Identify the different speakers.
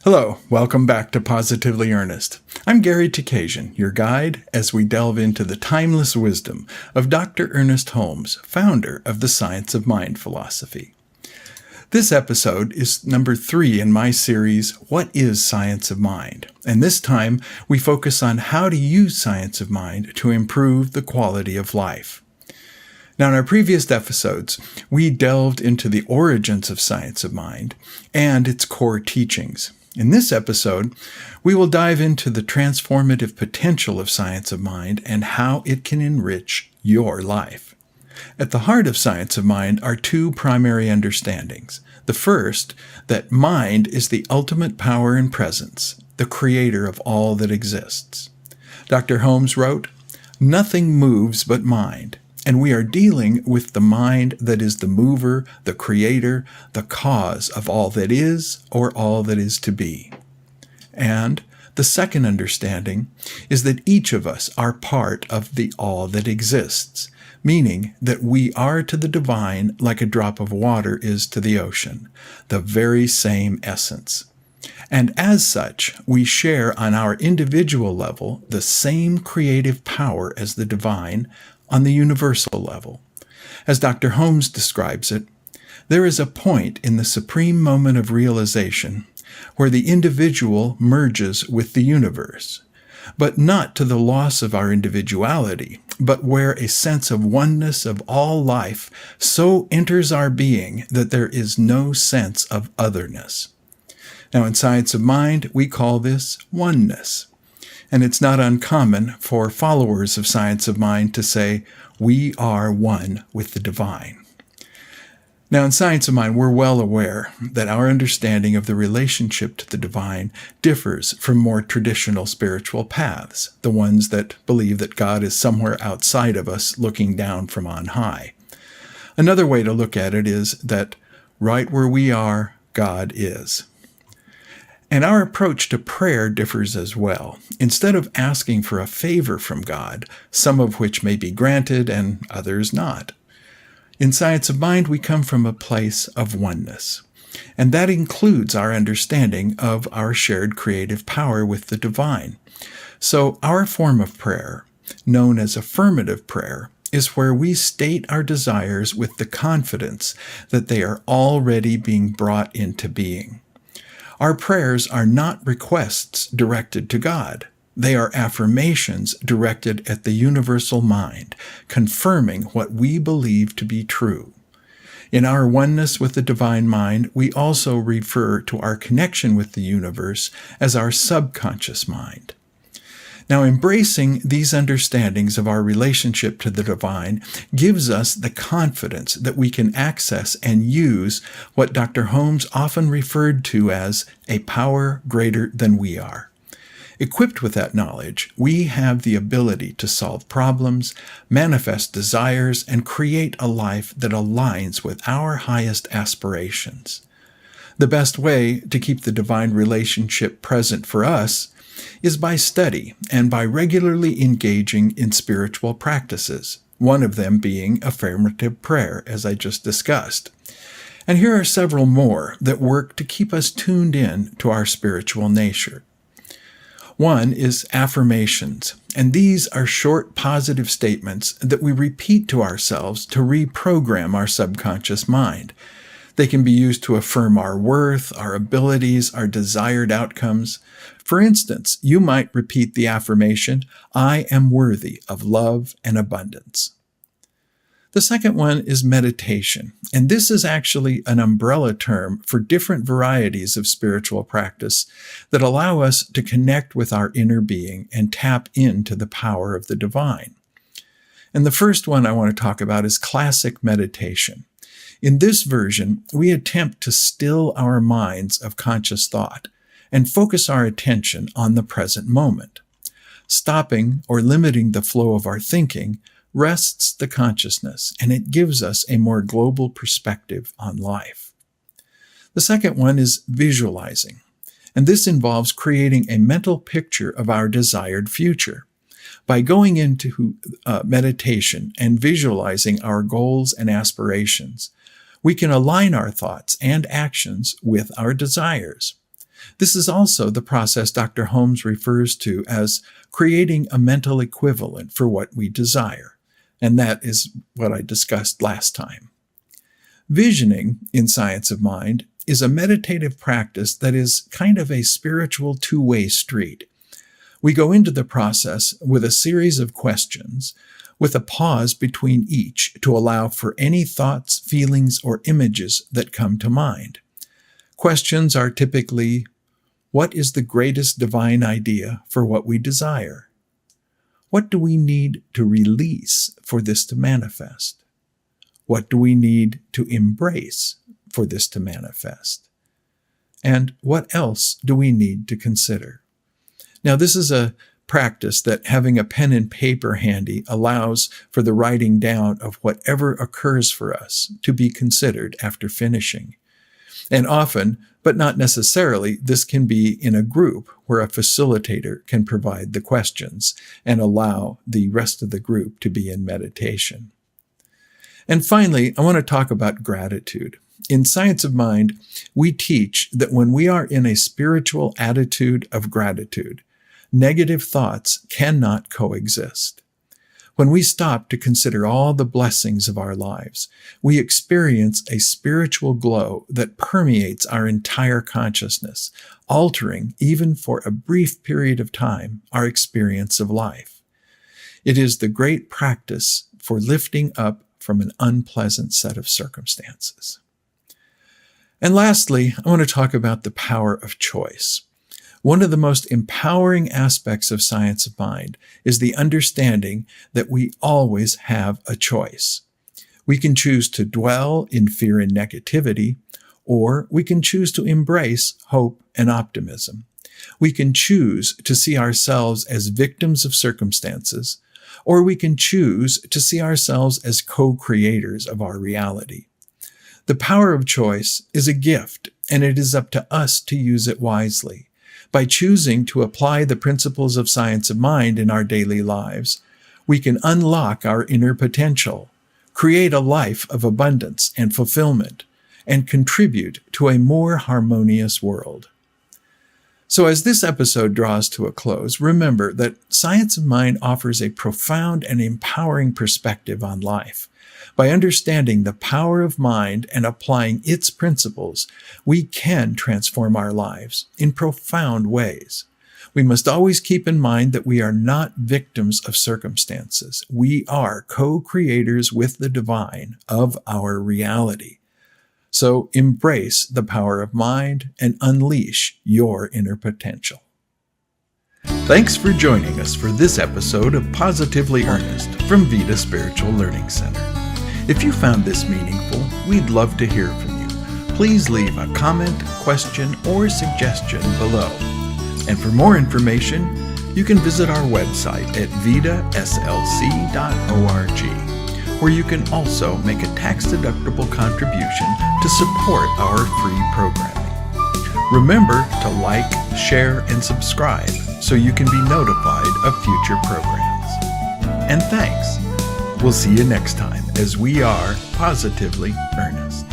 Speaker 1: Hello, welcome back to Positively Ernest. I'm Gary Takesian, your guide as we delve into the timeless wisdom of Dr. Ernest Holmes, founder of the Science of Mind philosophy. This episode is number 3 in my series, What is Science of Mind? And this time we focus on how to use Science of Mind to improve the quality of life. Now, in our previous episodes, we delved into the origins of Science of Mind and its core teachings. In this episode, we will dive into the transformative potential of Science of Mind and how it can enrich your life. At the heart of Science of Mind are 2 primary understandings. The first, that mind is the ultimate power and presence, the creator of all that exists. Dr. Holmes wrote, "Nothing moves but mind. And we are dealing with the mind that is the mover, the creator, the cause of all that is or all that is to be." And the second understanding is that each of us are part of the all that exists, meaning that we are to the divine like a drop of water is to the ocean, the very same essence. And as such, we share on our individual level the same creative power as the divine on the universal level. As Dr. Holmes describes it, there is a point in the supreme moment of realization where the individual merges with the universe, but not to the loss of our individuality, but where a sense of oneness of all life so enters our being that there is no sense of otherness. Now, in Science of Mind, we call this oneness. And it's not uncommon for followers of Science of Mind to say, we are one with the divine. Now, in Science of Mind, we're well aware that our understanding of the relationship to the divine differs from more traditional spiritual paths, the ones that believe that God is somewhere outside of us looking down from on high. Another way to look at it is that right where we are, God is. And our approach to prayer differs as well. Instead of asking for a favor from God, some of which may be granted and others not, in Science of Mind, we come from a place of oneness. And that includes our understanding of our shared creative power with the divine. So our form of prayer, known as affirmative prayer, is where we state our desires with the confidence that they are already being brought into being. Our prayers are not requests directed to God. They are affirmations directed at the universal mind, confirming what we believe to be true. In our oneness with the divine mind, we also refer to our connection with the universe as our subconscious mind. Now, embracing these understandings of our relationship to the divine gives us the confidence that we can access and use what Dr. Holmes often referred to as a power greater than we are. Equipped with that knowledge, we have the ability to solve problems, manifest desires, and create a life that aligns with our highest aspirations. The best way to keep the divine relationship present for us is by study and by regularly engaging in spiritual practices, one of them being affirmative prayer, as I just discussed. And here are several more that work to keep us tuned in to our spiritual nature. One is affirmations, and these are short positive statements that we repeat to ourselves to reprogram our subconscious mind. They can be used to affirm our worth, our abilities, our desired outcomes. For instance, you might repeat the affirmation, "I am worthy of love and abundance." The second one is meditation, and this is actually an umbrella term for different varieties of spiritual practice that allow us to connect with our inner being and tap into the power of the divine. And the first one I want to talk about is classic meditation. In this version, we attempt to still our minds of conscious thought and focus our attention on the present moment. Stopping or limiting the flow of our thinking rests the consciousness, and it gives us a more global perspective on life. The second one is visualizing, and this involves creating a mental picture of our desired future. By going into meditation and visualizing our goals and aspirations, we can align our thoughts and actions with our desires. This is also the process Dr. Holmes refers to as creating a mental equivalent for what we desire, and that is what I discussed last time. Visioning in Science of Mind is a meditative practice that is kind of a spiritual two-way street. We go into the process with a series of questions, with a pause between each to allow for any thoughts, feelings, or images that come to mind. Questions are typically, what is the greatest divine idea for what we desire? What do we need to release for this to manifest? What do we need to embrace for this to manifest? And what else do we need to consider? Now, this is a practice that having a pen and paper handy allows for the writing down of whatever occurs for us to be considered after finishing. And often, but not necessarily, this can be in a group where a facilitator can provide the questions and allow the rest of the group to be in meditation. And finally, I want to talk about gratitude. In Science of Mind, we teach that when we are in a spiritual attitude of gratitude, negative thoughts cannot coexist. When we stop to consider all the blessings of our lives, we experience a spiritual glow that permeates our entire consciousness, altering, even for a brief period of time, our experience of life. It is the great practice for lifting up from an unpleasant set of circumstances. And lastly, I want to talk about the power of choice. One of the most empowering aspects of Science of Mind is the understanding that we always have a choice. We can choose to dwell in fear and negativity, or we can choose to embrace hope and optimism. We can choose to see ourselves as victims of circumstances, or we can choose to see ourselves as co-creators of our reality. The power of choice is a gift, and it is up to us to use it wisely. By choosing to apply the principles of Science of Mind in our daily lives, we can unlock our inner potential, create a life of abundance and fulfillment, and contribute to a more harmonious world. So as this episode draws to a close, remember that Science of Mind offers a profound and empowering perspective on life. By understanding the power of mind and applying its principles, we can transform our lives in profound ways. We must always keep in mind that we are not victims of circumstances. We are co-creators with the divine of our reality. So embrace the power of mind and unleash your inner potential. Thanks for joining us for this episode of Positively Ernest from Vida Spiritual Learning Center. If you found this meaningful, we'd love to hear from you. Please leave a comment, question, or suggestion below. And for more information, you can visit our website at vidaslc.org, where you can also make a tax-deductible contribution to support our free programming. Remember to like, share, and subscribe so you can be notified of future programs. And thanks. We'll see you next time as we are Positively Ernest.